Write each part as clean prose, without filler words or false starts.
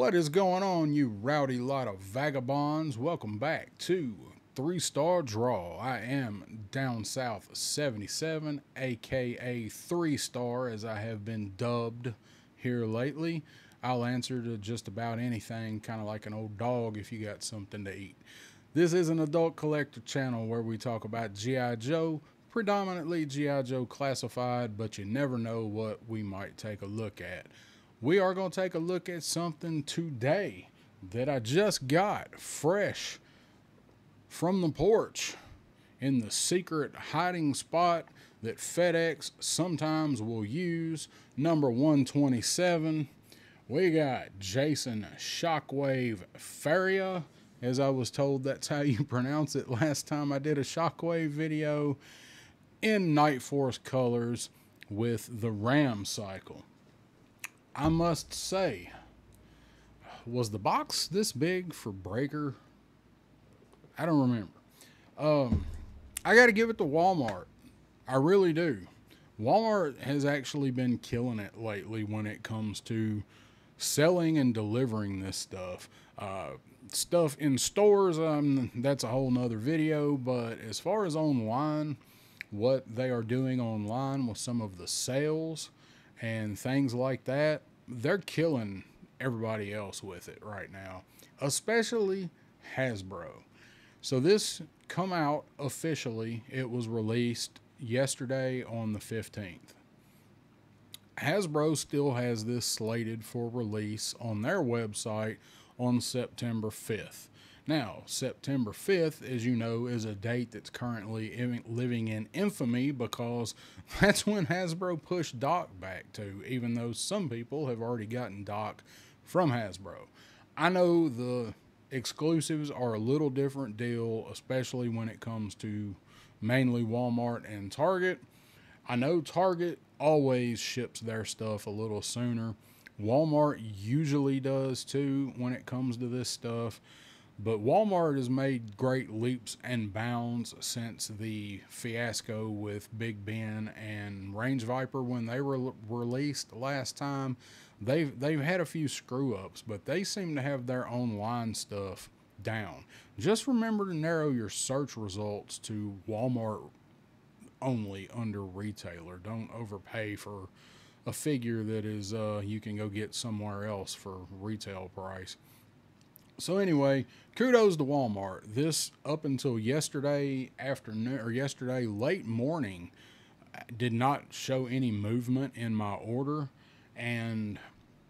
What is going on, you rowdy lot of vagabonds? Welcome back to 3 Star Draw. I am Down South 77, aka 3 Star, as I have been dubbed here lately. I'll answer to just about anything, kind of like an old dog if you got something to eat. This is an adult collector channel where we talk about G.I. Joe, predominantly G.I. Joe Classified, but you never know what we might take a look at. We are going to take a look at something today that I just got fresh from the porch in the secret hiding spot that FedEx sometimes will use. Number 127. We got Jason Shockwave Faria. As I was told, that's how you pronounce it last time I did a Shockwave video, in Night Force colors with the Ram cycle. I must say, was the box this big for Breaker? I don't remember. I got to give it to Walmart. I really do. Walmart has actually been killing it lately when it comes to selling and delivering this stuff. Stuff in stores, that's a whole nother video, but as far as online, what they are doing online with some of the sales and things like that, they're killing everybody else with it right now, especially Hasbro. So this come out officially. It was released yesterday on the 15th. Hasbro still has this slated for release on their website on September 5th. Now, September 5th, as you know, is a date that's currently living in infamy because that's when Hasbro pushed Doc back to, even though some people have already gotten Doc from Hasbro. I know the exclusives are a little different deal, especially when it comes to mainly Walmart and Target. I know Target always ships their stuff a little sooner. Walmart usually does too when it comes to this stuff. But Walmart has made great leaps and bounds since the fiasco with Big Ben and Range Viper when they were released last time. They've had a few screw ups, but they seem to have their online stuff down. Just remember to narrow your search results to Walmart only under retailer. Don't overpay for a figure that is you can go get somewhere else for retail price. So anyway, kudos to Walmart. This, up until yesterday afternoon or yesterday late morning, did not show any movement in my order. And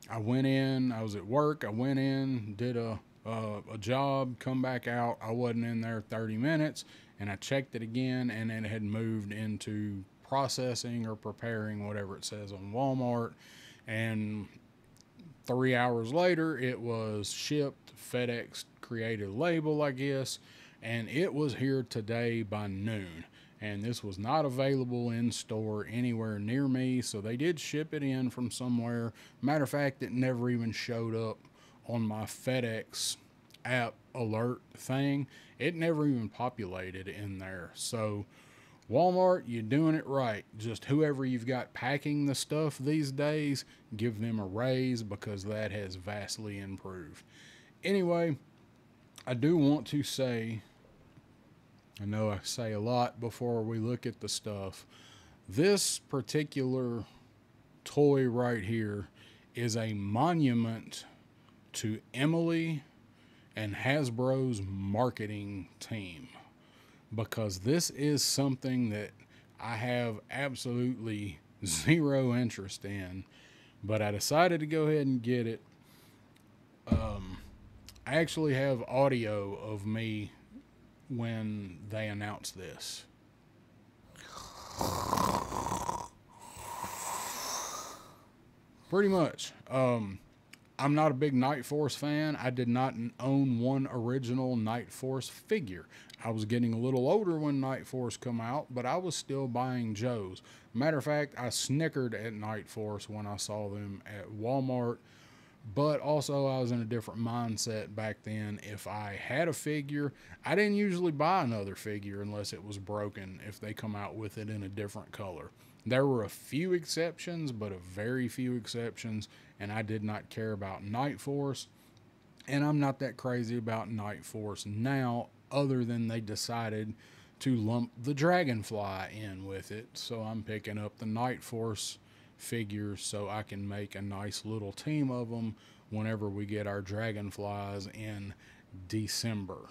I went in, I was at work, I went in, did a job, come back out. I wasn't in there 30 minutes, and I checked it again, and it had moved into processing or preparing, whatever it says on Walmart. And 3 hours later, it was shipped. FedEx created a label, I guess, and it was here today by noon. And this was not available in store anywhere near me, so they did ship it in from somewhere. Matter of fact, it never even showed up on my FedEx app alert thing. It never even populated in there. So Walmart, you're doing it right. Just whoever you've got packing the stuff these days, give them a raise because that has vastly improved. Anyway, I do want to say, I know I say a lot before we look at the stuff. This particular toy right here is a monument to Emily and Hasbro's marketing team, because this is something that I have absolutely zero interest in, but I decided to go ahead and get it. I actually have audio of me when they announced this. Pretty much. I'm not a big Night Force fan. I did not own one original Night Force figure. I was getting a little older when Night Force come out, but I was still buying Joes. Matter of fact, I snickered at Night Force when I saw them at Walmart, but also I was in a different mindset back then. If I had a figure, I didn't usually buy another figure unless it was broken, if they come out with it in a different color. There were a few exceptions, but a very few exceptions, and I did not care about Night Force. And I'm not that crazy about Night Force now, other than they decided to lump the Dragonfly in with it. So I'm picking up the Night Force figures so I can make a nice little team of them whenever we get our Dragonflies in December.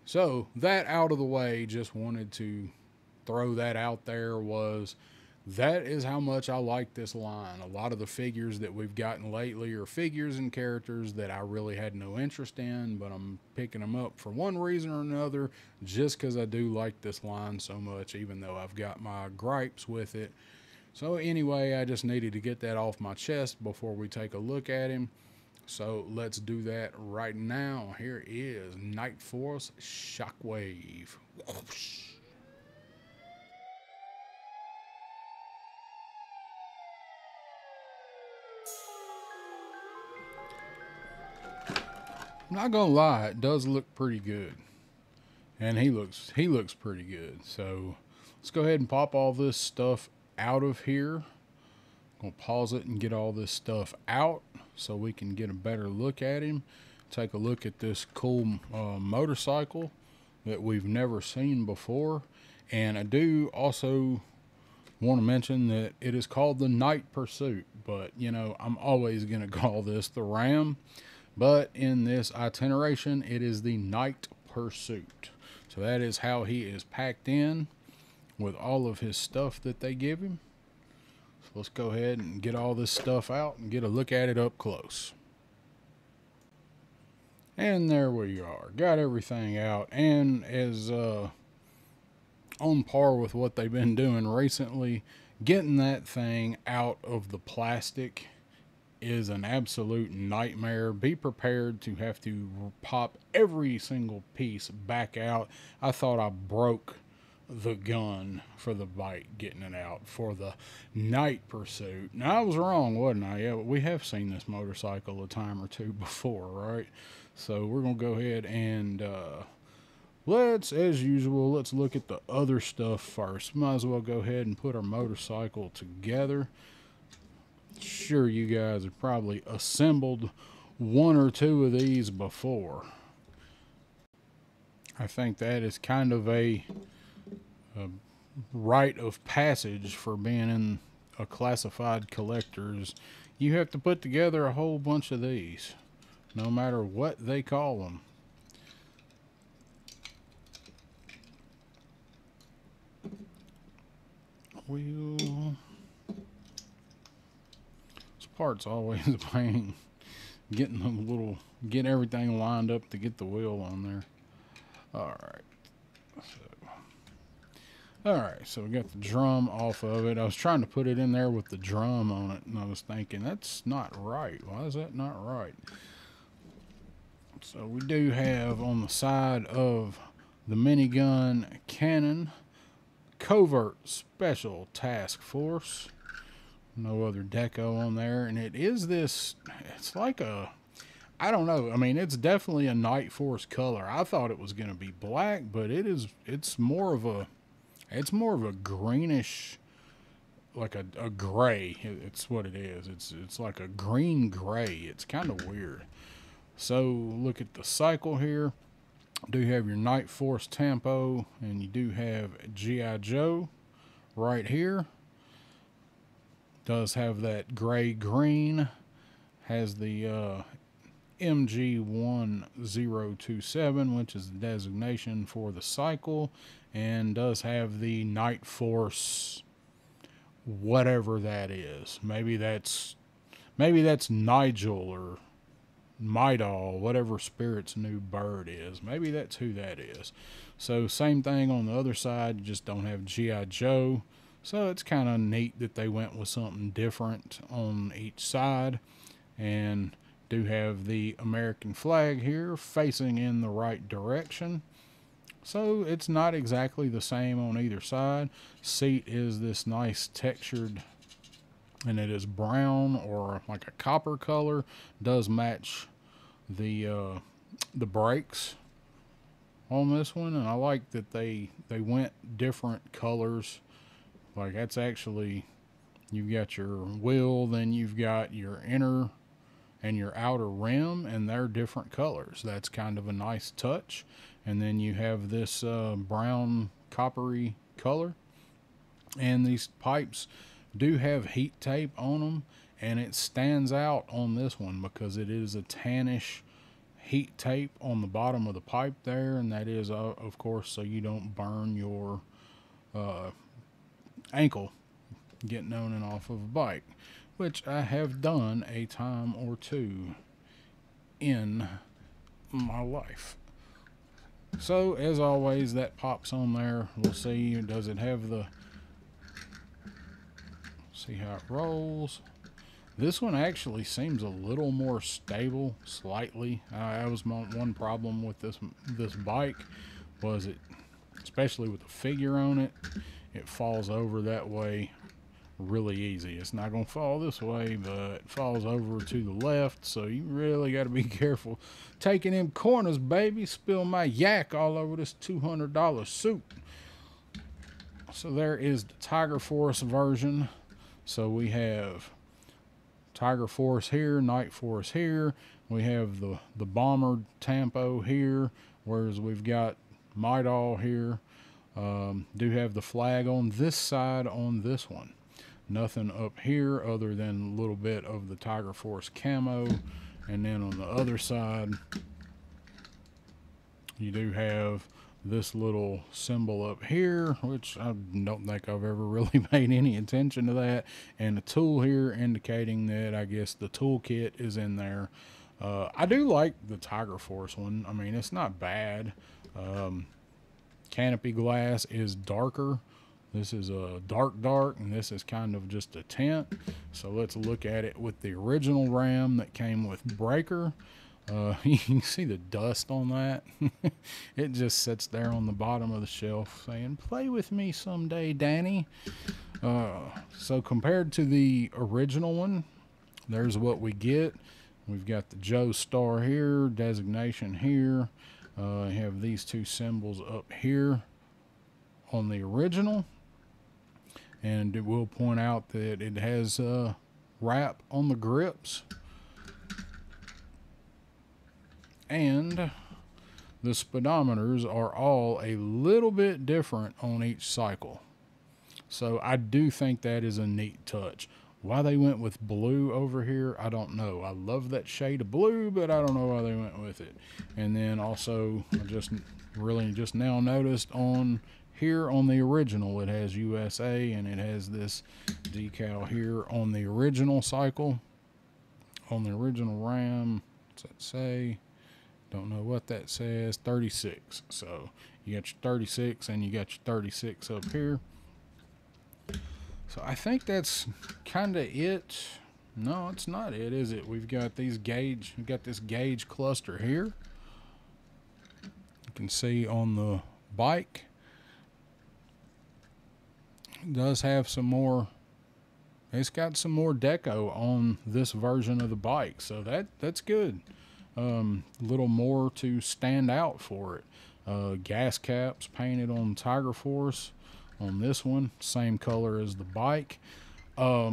So that out of the way, just wanted to throw that out there. Was that is how much I like this line. A lot of the figures that we've gotten lately are figures and characters that I really had no interest in, but I'm picking them up for one reason or another just because I do like this line so much, even though I've got my gripes with it. So anyway, I just needed to get that off my chest before we take a look at him. So let's do that right now. Here is Night Force Shockwave. Whoosh. I'm not gonna lie, it does look pretty good, and he looks pretty good. So let's go ahead and pop all this stuff out of here. I'm gonna pause it and get all this stuff out so we can get a better look at him. Take a look at this cool motorcycle that we've never seen before, and I do also want to mention that it is called the Night Pursuit, but you know, I'm always gonna call this the Ram. But in this itineration, it is the Night Pursuit. So that is how he is packed in with all of his stuff that they give him. So let's go ahead and get all this stuff out and get a look at it up close. And there we are. Got everything out. And as on par with what they've been doing recently, getting that thing out of the plastic is an absolute nightmare. Be prepared to have to pop every single piece back out. I thought I broke the gun for the bike getting it out for the Night Pursuit. Now I was wrong, wasn't I? Yeah, we have seen this motorcycle a time or two before, right? So we're gonna go ahead and let's, as usual, let's look at the other stuff first. Might as well go ahead and put our motorcycle together. Sure, you guys have probably assembled one or two of these before. I think that is kind of a rite of passage for being in a classified collector's. You have to put together a whole bunch of these, no matter what they call them. Wheel. Part's always a pain getting them little, get everything lined up to get the wheel on there. Alright, so we got the drum off of it. I was trying to put it in there with the drum on it, and I was thinking, that's not right. Why is that not right? So we do have on the side of the minigun cannon, Covert Special Task Force. No other deco on there, and it is this, it's like a, I don't know, I mean, it's definitely a Night Force color. I thought it was going to be black, but it's more of a greenish, like a gray. It's what it is. It's like a green gray. It's kind of weird. So look at the cycle here. Do have your Night Force Tempo, and you do have G.I. Joe right here. Does have that gray green, has the MG1027, which is the designation for the cycle, and does have the Night Force, whatever that is. Maybe that's Nigel or Midal, whatever Spirit's new bird is. Maybe that's who that is. So same thing on the other side, you just don't have G.I. Joe. So it's kind of neat that they went with something different on each side. And do have the American flag here facing in the right direction. So it's not exactly the same on either side. Seat is this nice textured, and it is brown or like a copper color. Does match the brakes on this one, and I like that they went different colors. Like that's actually, you've got your wheel, then you've got your inner and your outer rim, and they're different colors. That's kind of a nice touch. And then you have this brown coppery color, and these pipes do have heat tape on them, and it stands out on this one because it is a tannish heat tape on the bottom of the pipe there, and that is of course so you don't burn your ankle getting on and off of a bike, which I have done a time or two in my life. So as always, that pops on there. We'll see, does it have the, see how it rolls. This one actually seems a little more stable, slightly. That was my one problem with this bike, was it, especially with the figure on it, it falls over that way really easy. It's not gonna fall this way, but it falls over to the left, so you really got to be careful taking them corners, baby. Spill my yak all over this $200 suit. So there is the Tiger Force version. So we have Tiger Force here, Night Force here. We have the Bomber Tampo here, whereas we've got Midol here. Do have the flag on this side on this one. Nothing up here other than a little bit of the Tiger Force camo. And then on the other side, you do have this little symbol up here, which I don't think I've ever really paid any attention to that. And a tool here indicating that I guess the toolkit is in there. I do like the Tiger Force one. I mean, it's not bad. Canopy glass is darker. This is a dark, and this is kind of just a tint. So let's look at it with the original RAM that came with breaker. You can see the dust on that. It just sits there on the bottom of the shelf saying, "Play with me someday, Danny." So compared to the original one, there's what we get. We've got the Joe Star here, designation here. Have these two symbols up here on the original. And it will point out that it has wrap on the grips. And the speedometers are all a little bit different on each cycle. So I do think that is a neat touch. Why they went with blue over here, I don't know. I love that shade of blue, but I don't know why they went with it. And then also, I just now noticed on here on the original, it has USA, and it has this decal here on the original cycle, on the original RAM. What's that say? Don't know what that says. 36. So you got your 36 and you got your 36 up here. So I think that's kind of it. No, it's not it, is it? We've got this gauge cluster here. You can see on the bike. It does have some more. It's got some more deco on this version of the bike, so that's good. A little more to stand out for it. Gas caps painted on Tiger Force on this one, same color as the bike. I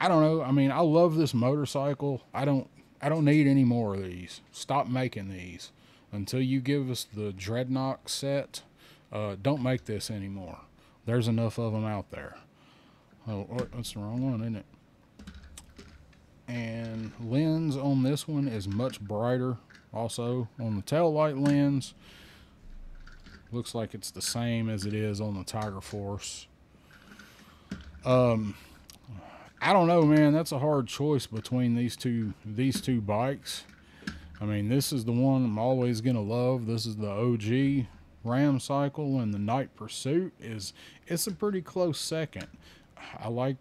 don't know. I mean, I love this motorcycle. I don't need any more of these. Stop making these until you give us the Dreadnought set. Don't make this anymore. There's enough of them out there. Oh, that's the wrong one, isn't it? And lens on this one is much brighter. Also on the tail light lens, looks like it's the same as it is on the Tiger Force. I don't know, man. That's a hard choice between these two bikes. I mean, this is the one I'm always gonna love. This is the OG Ram cycle, and the Night Pursuit it's a pretty close second. I like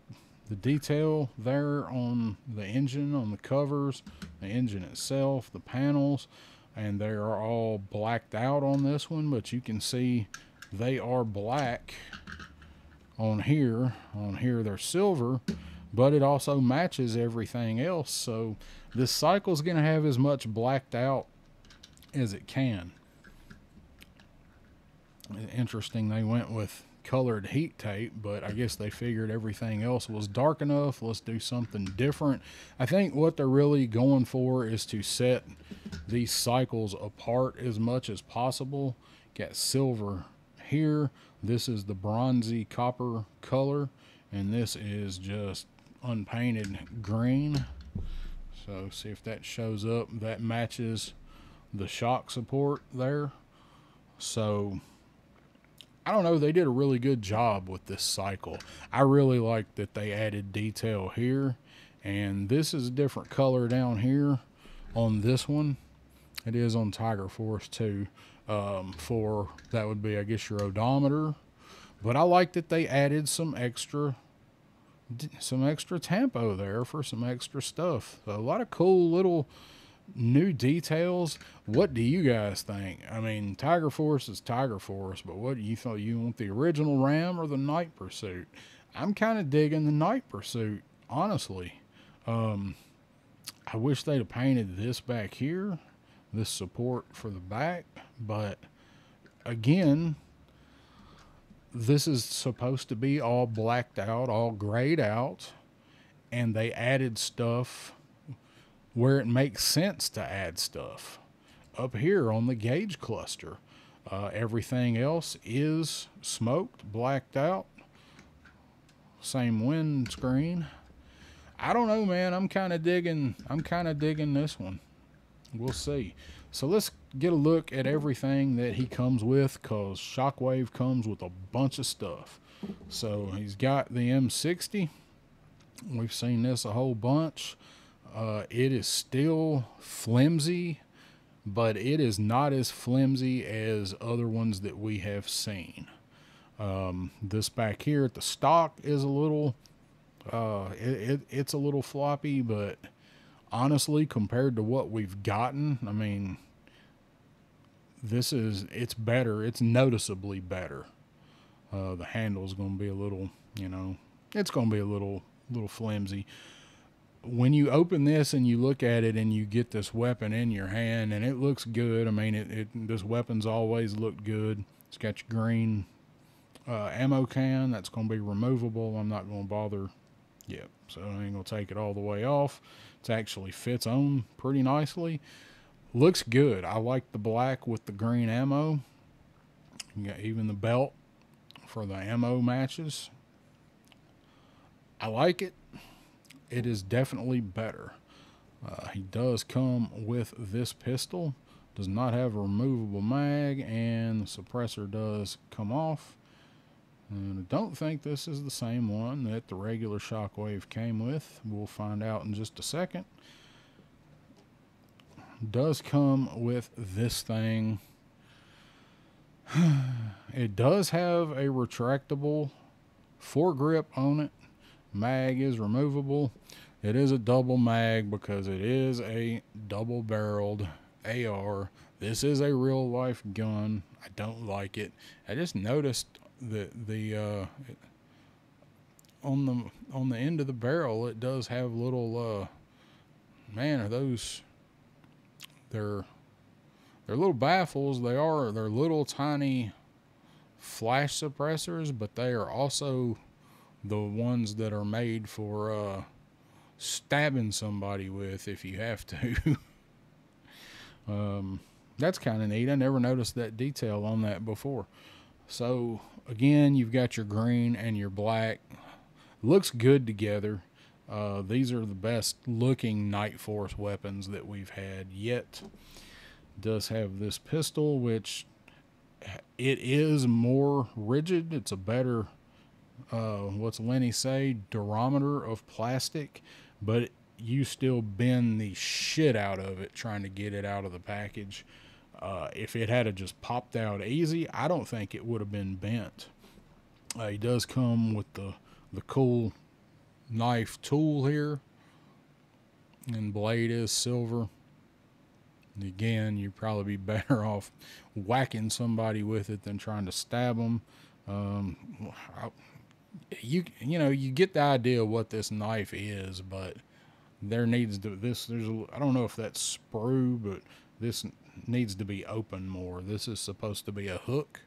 the detail there on the engine, on the covers, the engine itself, the panels, and they are all blacked out on this one, but you can see they are black on here. On here they're silver, but it also matches everything else. So this cycle is going to have as much blacked out as it can. Interesting, they went with colored heat tape, but I guess they figured everything else was dark enough. Let's do something different. I think what they're really going for is to set these cycles apart as much as possible. Got silver here. This is the bronzy copper color, and this is just unpainted green. So see if that shows up. That matches the shock support there. So I don't know, they did a really good job with this cycle. I really like that they added detail here, and this is a different color down here on this one. It is on Tiger Force too. For that would be, I guess, your odometer. But I like that they added some extra tempo there for some extra stuff. So a lot of cool little new details. What do you guys think? I mean, Tiger Force is Tiger Force, but what do you think? You want the original Ram or the Night Pursuit? I'm kind of digging the Night Pursuit, honestly. I wish they'd have painted this back here, this support for the back, but again, this is supposed to be all blacked out, all grayed out, and they added stuff where it makes sense to add stuff. Up here on the gauge cluster, everything else is smoked, blacked out, same windscreen. I don't know, man. I'm kind of digging this one. We'll see. So let's get a look at everything that he comes with, because Shockwave comes with a bunch of stuff. So he's got the M60. We've seen this a whole bunch. It is still flimsy, but it is not as flimsy as other ones that we have seen. This back here at the stock is a little, it's a little floppy, but honestly, compared to what we've gotten, I mean, it's better. It's noticeably better. The handle's going to be a little, it's going to be a little flimsy. When you open this and you look at it and you get this weapon in your hand, and it looks good. I mean, this weapon's always looked good. It's got your green ammo can. That's going to be removable. I'm not going to bother. Yep. So I ain't going to take it all the way off. It actually fits on pretty nicely. Looks good. I like the black with the green ammo. You got even the belt for the ammo matches. I like it. It is definitely better. He does come with this pistol. Does not have a removable mag, and the suppressor does come off. And I don't think this is the same one that the regular Shockwave came with. We'll find out in just a second. Does come with this thing. It does have a retractable foregrip on it. Mag is removable. It is a double mag because it is a double-barreled AR. This is a real-life gun. I don't like it. I just noticed that on the end of the barrel, it does have little man, are those? They're little baffles. They're little tiny flash suppressors, but they are also the ones that are made for stabbing somebody with if you have to. That's kind of neat. I never noticed that detail on that before. So again, you've got your green and your black. Looks good together. These are the best looking Night Force weapons that we've had yet. Does have this pistol, which it is more rigid. It's a better, what's Lenny say, durometer of plastic, but you still bend the shit out of it trying to get it out of the package. If it had just popped out easy, I don't think it would have been bent. He does come with the cool knife tool here, and blade is silver. And again, you'd probably be better off whacking somebody with it than trying to stab them. You get the idea of what this knife is, but there needs to I don't know if that's sprue, but this needs to be open more. This is supposed to be a hook,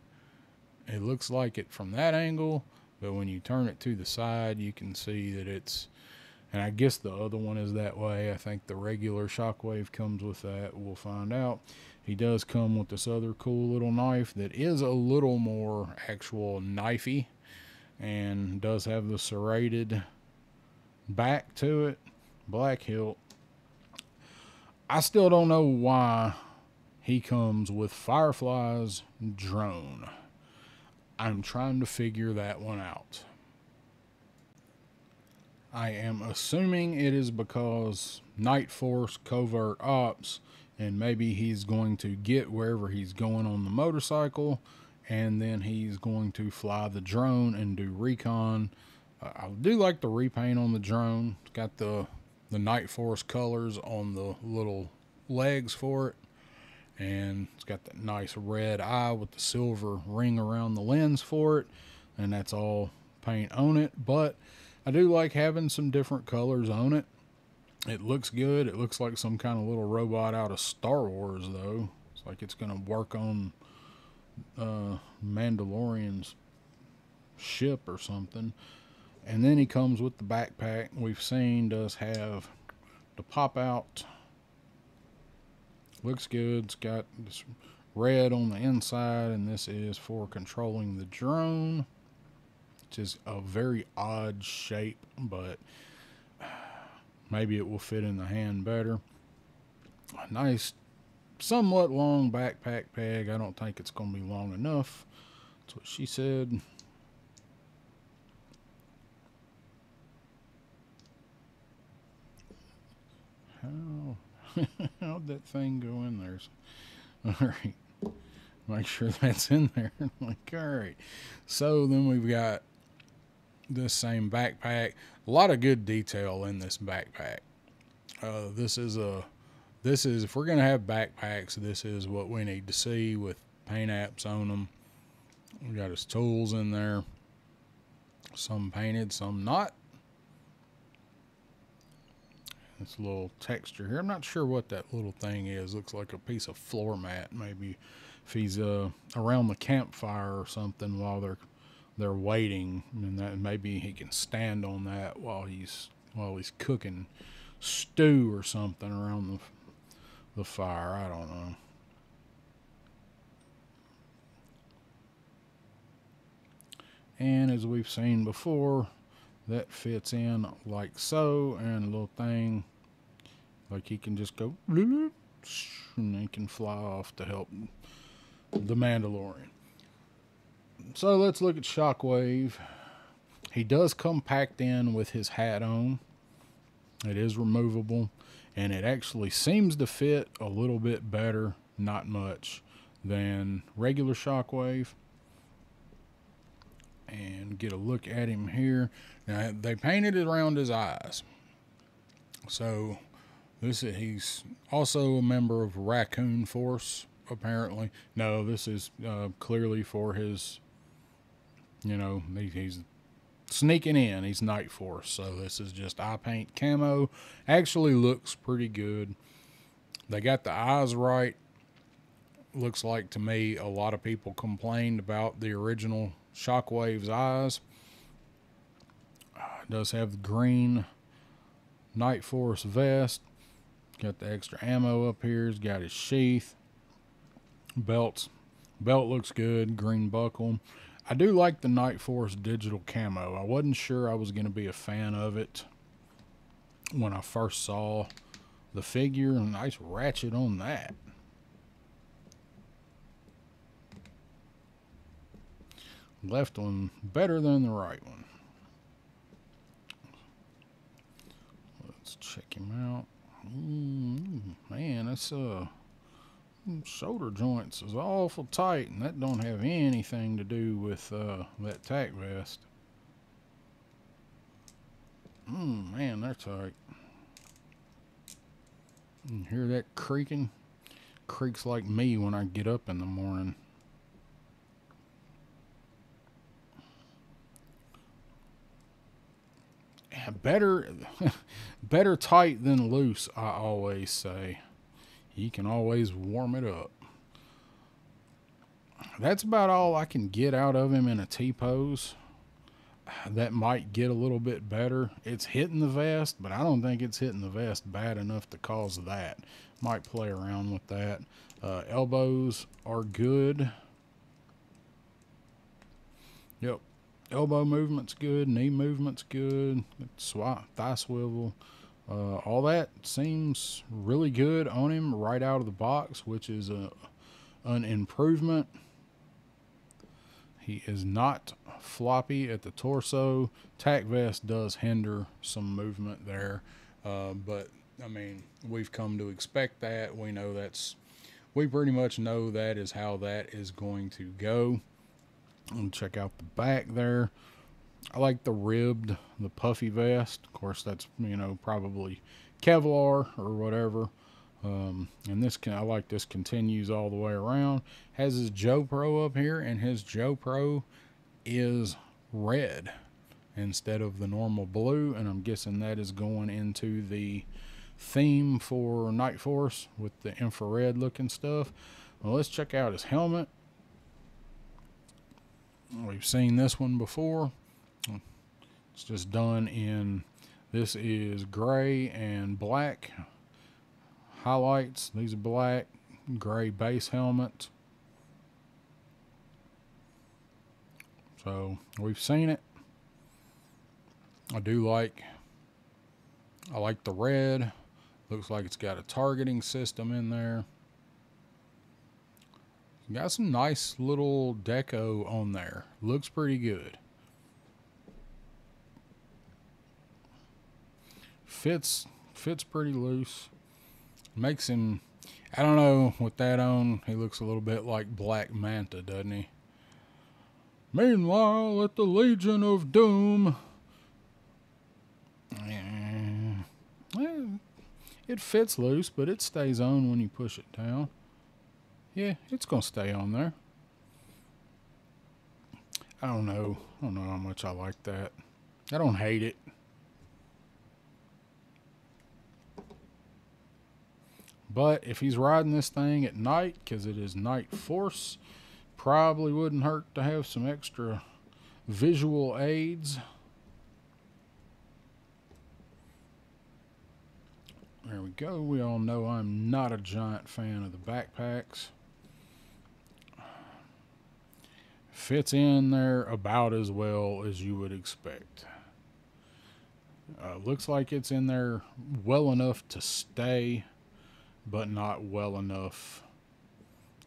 it looks like it from that angle, but when you turn it to the side, you can see that it's, and I guess the other one is that way. I think the regular Shockwave comes with that. We'll find out. He does come with this other cool little knife that is a little more actual knifey and does have the serrated back to it, black hilt. I still don't know why he comes with Firefly's drone. I'm trying to figure that one out. I am assuming it is because Night Force covert ops, and maybe he's going to get wherever he's going on the motorcycle, and then he's going to fly the drone and do recon. I do like the repaint on the drone. It's got the Night Force colors on the little legs for it, and it's got that nice red eye with the silver ring around the lens for it, and that's all paint on it. But I do like having some different colors on it. It looks good. It looks like some kind of little robot out of Star Wars, though. It's like it's going to work on Mandalorian's ship or something. And then he comes with the backpack. We've seen does have the pop out. Looks good. It's got this red on the inside, and this is for controlling the drone, which is a very odd shape, but maybe it will fit in the hand better. A nice, somewhat long backpack peg. I don't think it's going to be long enough. That's what she said. How'd that thing go in there? All right. Make sure that's in there. Like, all right. So then we've got this same backpack. A lot of good detail in this backpack. This is if we're going to have backpacks, this is what we need to see with paint apps on them. We got his tools in there. Some painted, some not. This little texture here. I'm not sure what that little thing is. Looks like a piece of floor mat. Maybe if he's around the campfire or something while they're waiting, and that maybe he can stand on that while he's cooking stew or something around the fire. I don't know. And as we've seen before, that fits in like so, and a little thing like he can just go and he can fly off to help the Mandalorian. So let's look at Shockwave. He does come packed in with his hat on. It is removable, and it actually seems to fit a little bit better, not much, than regular Shockwave. And get a look at him here. Now they painted it around his eyes. So he's also a member of Raccoon Force, apparently. No, this is clearly for his, he's sneaking in. He's Night Force, so this is just eye paint camo. Actually looks pretty good. They got the eyes right. Looks like to me a lot of people complained about the original Shockwave's eyes. Does have the green Night Force vest. Got the extra ammo up here. He's got his sheath. Belt looks good. Green buckle. I do like the Night Force digital camo. I wasn't sure I was going to be a fan of it when I first saw the figure. A nice ratchet on that. Left one better than the right one. Let's check him out. Man, that's shoulder joints is awful tight, and that don't have anything to do with that tack vest. Man, they're tight. You hear that creaking? Creaks like me when I get up in the morning. Better tight than loose, I always say. You can always warm it up. That's about all I can get out of him in a T-pose. That might get a little bit better. It's hitting the vest, but I don't think it's hitting the vest bad enough to cause that. Might play around with that. Elbows are good. Yep. Elbow movement's good. Knee movement's good. Thigh swivel. All that seems really good on him right out of the box, which is an improvement. He is not floppy at the torso. Tack vest does hinder some movement there, but I mean, we've come to expect that. We pretty much know that is how that is going to go. And check out the back there. I like the ribbed, the puffy vest. Of course, that's, probably Kevlar or whatever. And I like this continues all the way around. Has his Joe Pro up here, and his Joe Pro is red instead of the normal blue, and I'm guessing that is going into the theme for Night Force with the infrared looking stuff. Well, let's check out his helmet. We've seen this one before. It's just done in, this is gray and black highlights. These are black, gray base helmet. So we've seen it. I like the red. Looks like it's got a targeting system in there. Got some nice little deco on there. Looks pretty good. Fits pretty loose. Makes him, I don't know, with that on, he looks a little bit like Black Manta, doesn't he? Meanwhile, at the Legion of Doom. It fits loose, but it stays on when you push it down. Yeah, it's going to stay on there. I don't know how much I like that. I don't hate it. But if he's riding this thing at night, because it is Night Force, probably wouldn't hurt to have some extra visual aids. There we go. We all know I'm not a giant fan of the backpacks. Fits in there about as well as you would expect. Looks like it's in there well enough to stay, but not well enough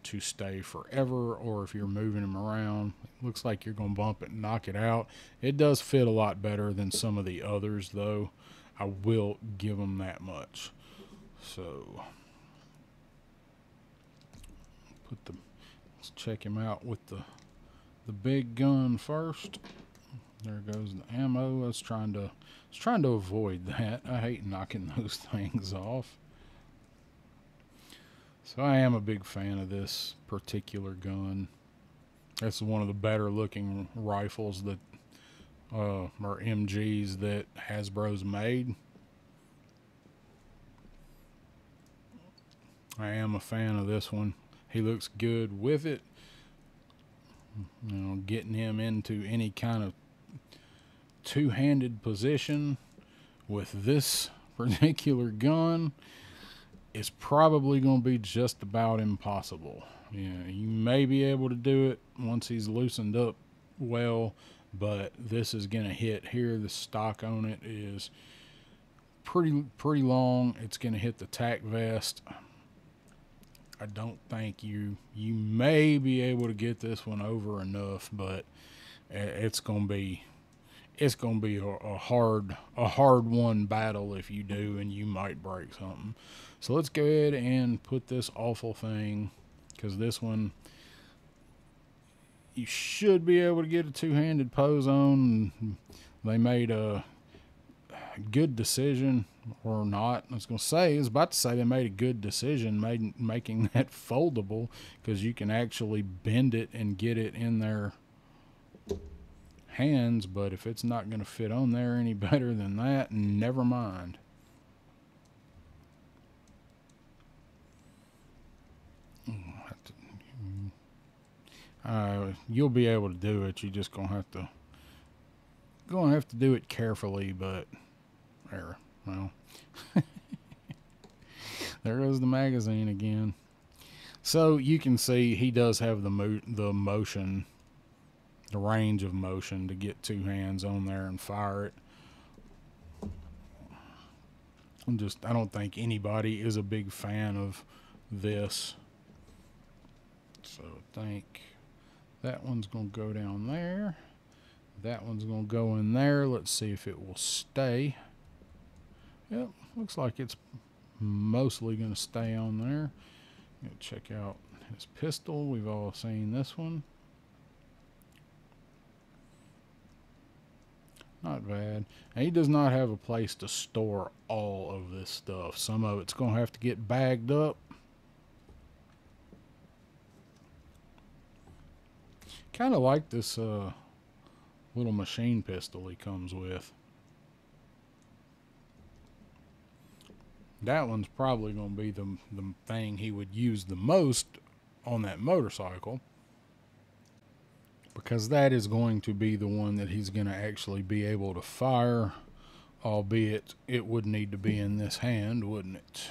to stay forever, or if you're moving him around, it looks like you're going to bump it and knock it out. It does fit a lot better than some of the others, though. I will give them that much. So, let's check him out with the big gun first. There goes the ammo. I was trying to avoid that. I hate knocking those things off. So I am a big fan of this particular gun. This is one of the better looking rifles that or MGs that Hasbro's made. I am a fan of this one. He looks good with it. Getting him into any kind of two-handed position with this particular gun is probably going to be just about impossible. You may be able to do it once he's loosened up well, but this is going to hit here. The stock on it is pretty long. It's going to hit the tack vest. I don't think you may be able to get this one over enough, but it's going to be a hard won battle if you do, and you might break something. So let's go ahead and put this awful thing, because this one you should be able to get a two-handed pose on. They made a good decision, or not. I was about to say they made a good decision making that foldable, because you can actually bend it and get it in their hands. But if it's not going to fit on there any better than that, never mind. You'll be able to do it. You just gonna have to do it carefully. But there, well, there goes the magazine again. So you can see he does have the motion, the range of motion to get two hands on there and fire it. I don't think anybody is a big fan of this. So I think that one's going to go down there. That one's going to go in there. Let's see if it will stay. Yep, looks like it's mostly going to stay on there. Check out his pistol. We've all seen this one. Not bad. And he does not have a place to store all of this stuff. Some of it's going to have to get bagged up. Kind of like this little machine pistol he comes with. That one's probably going to be the thing he would use the most on that motorcycle, because that is going to be the one that he's going to actually be able to fire, albeit it would need to be in this hand, wouldn't it?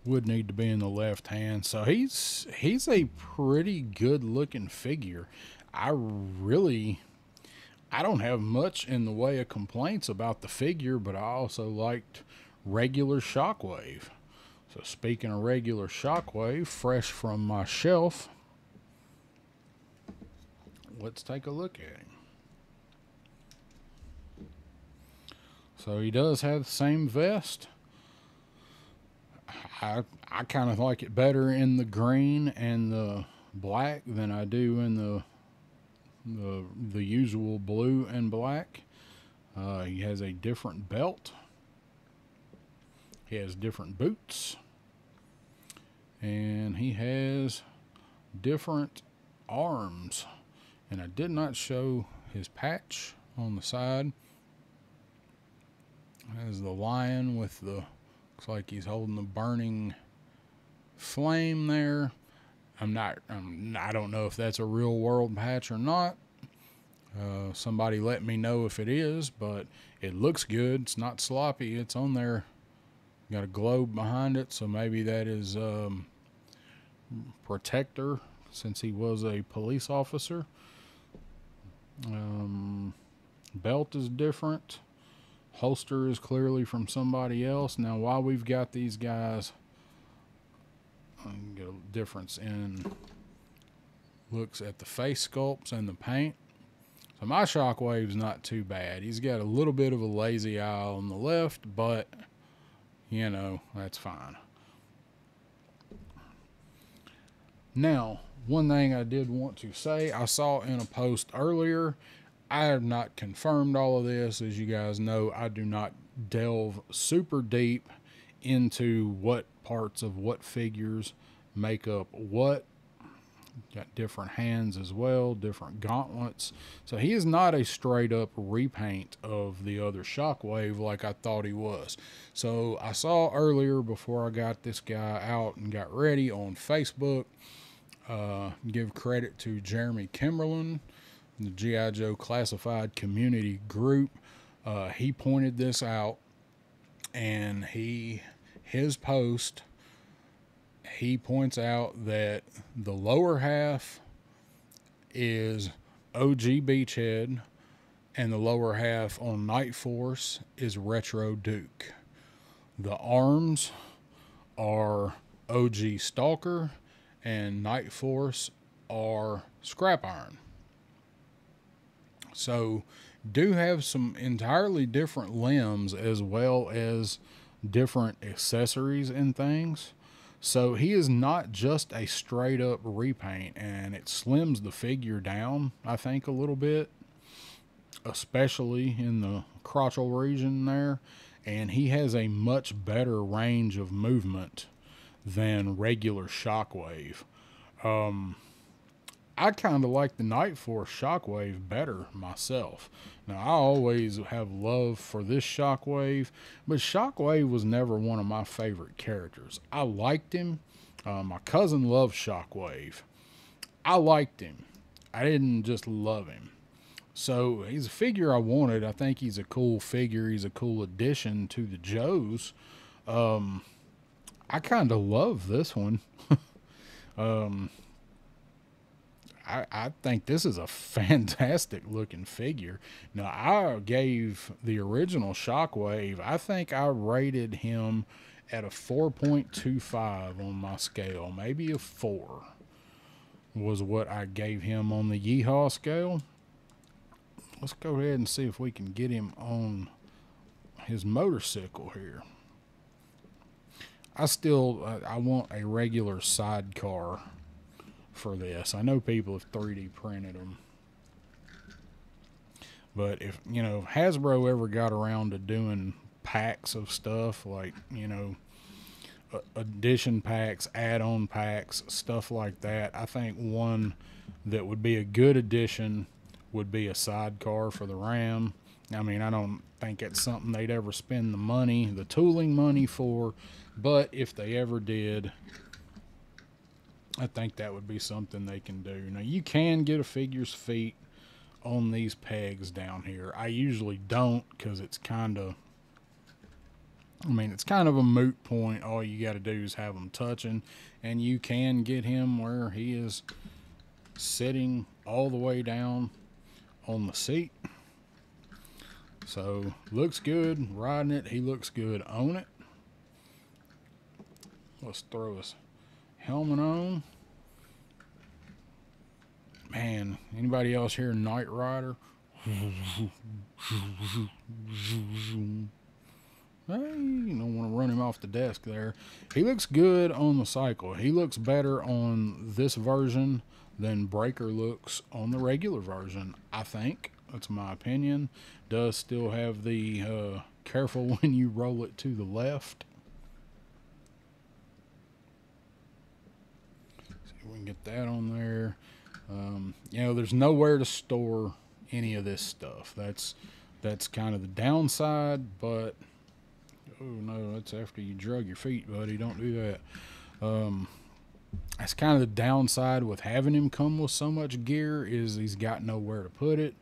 Would need to be in the left hand. So he's a pretty good looking figure. I don't have much in the way of complaints about the figure, but I also liked regular Shockwave. So speaking of regular Shockwave, fresh from my shelf, let's take a look at him. So he does have the same vest. I kind of like it better in the green and the black than I do in the usual blue and black. He has a different belt. He has different boots. And he has different arms. And I did not show his patch on the side. Has the lion with the, looks like he's holding the burning flame there. I don't know if that's a real world patch or not. Somebody let me know if it is, but it looks good. It's not sloppy. It's on there. Got a globe behind it, so maybe that is protector, since he was a police officer. Belt is different. Holster is clearly from somebody else. Now, while we've got these guys, I can get a difference in looks at the face sculpts and the paint. So my Shockwave's not too bad. He's got a little bit of a lazy eye on the left, but you know, that's fine. Now, one thing I did want to say, I saw in a post earlier, I have not confirmed all of this. As you guys know, I do not delve super deep into what parts of what figures make up what. Got different hands as well, different gauntlets. So he is not a straight up repaint of the other Shockwave like I thought he was. So I saw earlier, before I got this guy out and got ready, on Facebook, give credit to Jeremy Kimberlin, the G.I. Joe Classified community group. He pointed this out, and his post, he points out that the lower half is OG Beachhead, and the lower half on Night Force is Retro Duke. The arms are OG Stalker, and Night Force are Scrap Iron. So do have some entirely different limbs as well as different accessories and things. So he is not just a straight up repaint, and it slims the figure down, I think, a little bit, especially in the crotchal region there. And he has a much better range of movement than regular Shockwave. I kind of like the Night Force Shockwave better myself. Now, I always have love for this Shockwave, but Shockwave was never one of my favorite characters. I liked him. My cousin loves Shockwave. I liked him. I didn't just love him. So he's a figure I wanted. I think he's a cool figure. He's a cool addition to the Joes. I kind of love this one. I think this is a fantastic looking figure. Now, I gave the original Shockwave, I think I rated him at a 4.25 on my scale. Maybe a 4 was what I gave him on the Yeehaw scale. Let's go ahead and see if we can get him on his motorcycle here. I want a regular sidecar for this. I know people have 3D printed them, but if Hasbro ever got around to doing packs of stuff like addition packs, add-on packs, stuff like that, I think one that would be a good addition would be a sidecar for the Ram. I mean, I don't think it's something they'd ever spend the tooling money for, but if they ever did, I think that would be something they can do. Now, you can get a figure's feet on these pegs down here. I usually don't, because it's kind of a moot point. All you got to do is have them touching, and you can get him where he is sitting all the way down on the seat. So, looks good riding it. He looks good on it. Let's throw his helmet on. Man, anybody else here Knight Rider? Hey, you don't want to run him off the desk there. He looks good on the cycle. He looks better on this version than Breaker looks on the regular version, I think. That's my opinion. Does still have the careful when you roll it to the left. See if we can get that on there. There's nowhere to store any of this stuff. That's kind of the downside, but oh no, that's after you drug your feet, buddy. Don't do that. That's kind of the downside with having him come with so much gear, is he's got nowhere to put it.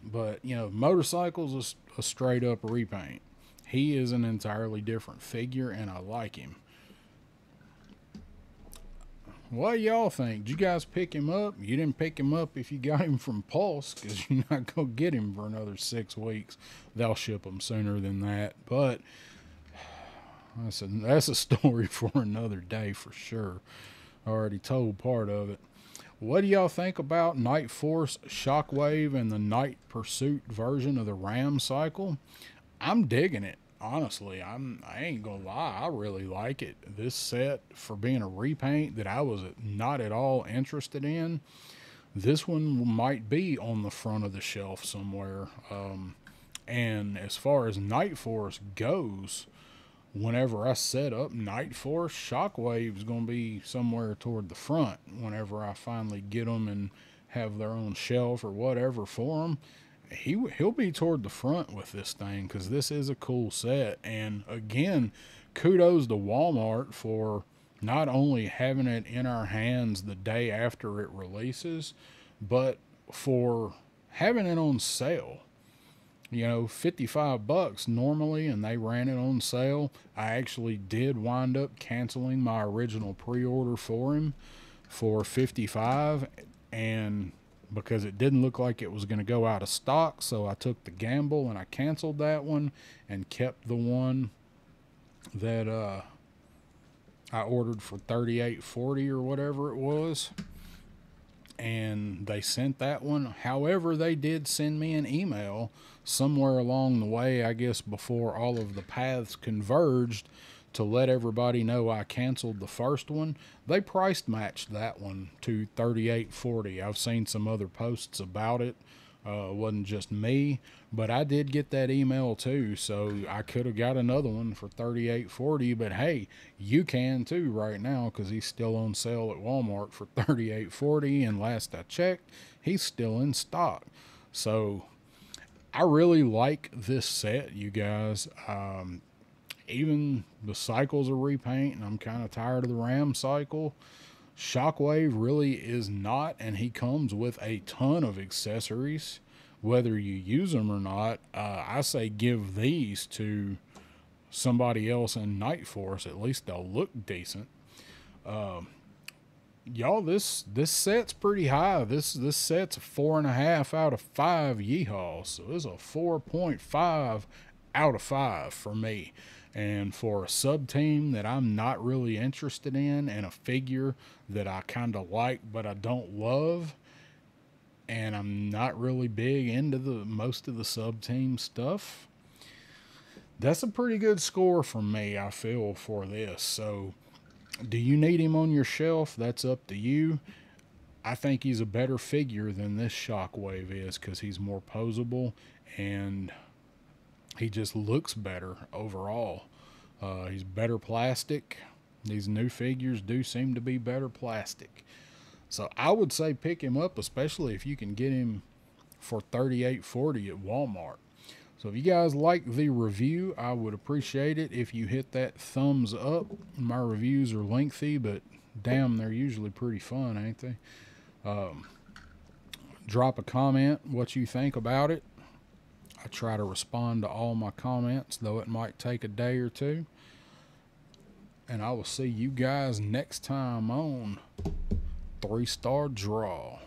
But motorcycles is a straight up repaint. He is an entirely different figure, and I like him. What do y'all think? Did you guys pick him up? You didn't pick him up if you got him from Pulse, because you're not going to get him for another 6 weeks. They'll ship them sooner than that. But that's a story for another day for sure. I already told part of it. What do y'all think about Night Force Shockwave and the Night Pursuit version of the Ram cycle? I'm digging it. Honestly, I ain't gonna lie, I really like it. This set, for being a repaint that I was not at all interested in, this one might be on the front of the shelf somewhere. And as far as Night Force goes, whenever I set up Night Force, Shockwave is going to be somewhere toward the front whenever I finally get them and have their own shelf or whatever for them. He'll be toward the front with this thing, because this is a cool set. And again, kudos to Walmart for not only having it in our hands the day after it releases, but for having it on sale. $55 normally, and they ran it on sale. I actually did wind up canceling my original pre-order for him for $55, and because it didn't look like it was going to go out of stock, so I took the gamble and I canceled that one and kept the one that I ordered for $38.40 or whatever it was, and they sent that one. However, they did send me an email somewhere along the way, I guess before all of the paths converged, to let everybody know I canceled the first one. They price matched that one to $38.40. I've seen some other posts about it. It wasn't just me, but I did get that email too, so I could have got another one for $38.40, but hey, you can too right now, because he's still on sale at Walmart for $38.40, and last I checked, he's still in stock. So I really like this set, you guys. even the cycles are repaint, and I'm kind of tired of the Ram cycle. Shockwave really is not, and he comes with a ton of accessories. Whether you use them or not, I say give these to somebody else in Night Force. At least they'll look decent. Y'all, this set's pretty high. This set's a 4.5 out of 5 yeehaws. So it's a 4.5 out of 5 for me. And for a sub team that I'm not really interested in, and a figure that I kind of like but I don't love, and I'm not really big into the most of the sub team stuff, that's a pretty good score from me, I feel, for this. So do you need him on your shelf? That's up to you. I think he's a better figure than this Shockwave is, because he's more posable and he just looks better overall. He's better plastic. These new figures do seem to be better plastic. So I would say pick him up, especially if you can get him for $38.40 at Walmart. So if you guys like the review, I would appreciate it if you hit that thumbs up. My reviews are lengthy, but damn, they're usually pretty fun, ain't they? Drop a comment what you think about it. I try to respond to all my comments, though it might take a day or two. And I will see you guys next time on 3-Star Draw.